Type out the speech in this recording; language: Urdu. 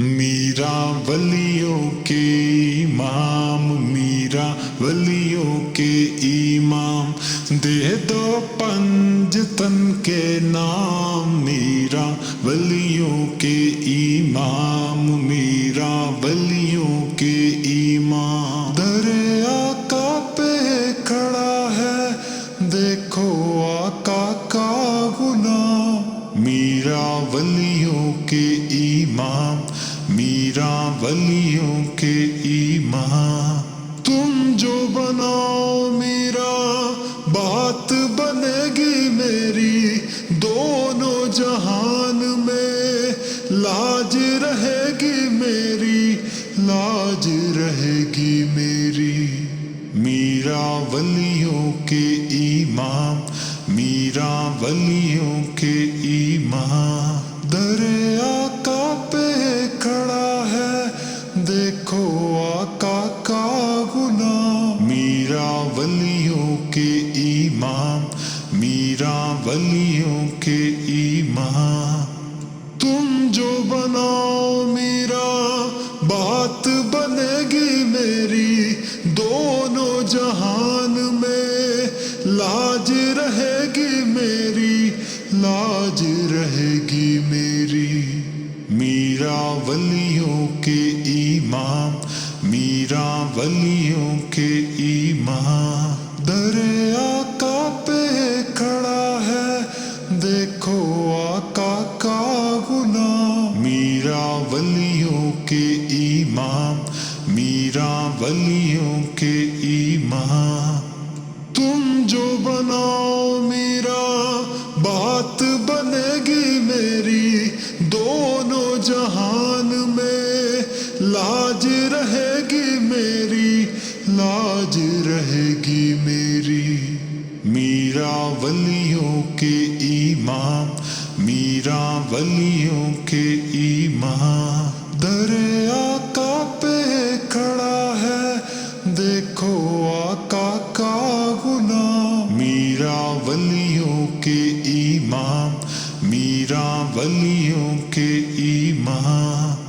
میرا ولیوں کے امام، میرا ولیوں کے امام، دے دو پنجتن کے نام، میرا ولیوں کے امام، میرا ولیوں کے امام۔ در آقا پہ کھڑا ہے دیکھو آقا کا غلام، میرا ولیوں کے امام، میرا ولیوں کے امام۔ تم جو بناؤ میرا بات بنے گی میری، دونوں جہان میں لاج رہے گی میری، لاج رہے گی میری۔ میرا ولیوں کے امام، میرا ولیوں کے امام۔ در آقا پہ کھڑا ہے دیکھو آقا کا غلام، میرا ولیوں کے امام، میرا ولیوں کے امام۔ تم جو بناؤ میرا بات بنے گی میری، دونوں جہان میں لاج رہے گی میری، لاج رہے گی میری۔ میرا ولیوں کے امام، میرا ولیوں کے امام۔ در آقا پہ کھڑا ہے دیکھو آقا کا غلام، میرا ولیوں کے امام، میرا ولیوں کے امام۔ تم جو بناؤ میرا بات بنے گی میری، دونوں جہان میں لاج رہے گی میری، لاج رہے گی میری۔ میرا ولیوں کے امام، میرا ولیوں کے امام۔ در آقا پہ کھڑا ہے دیکھو آقا کا غلام، میرا ولیوں کے امام، میرا ولیوں کے امام۔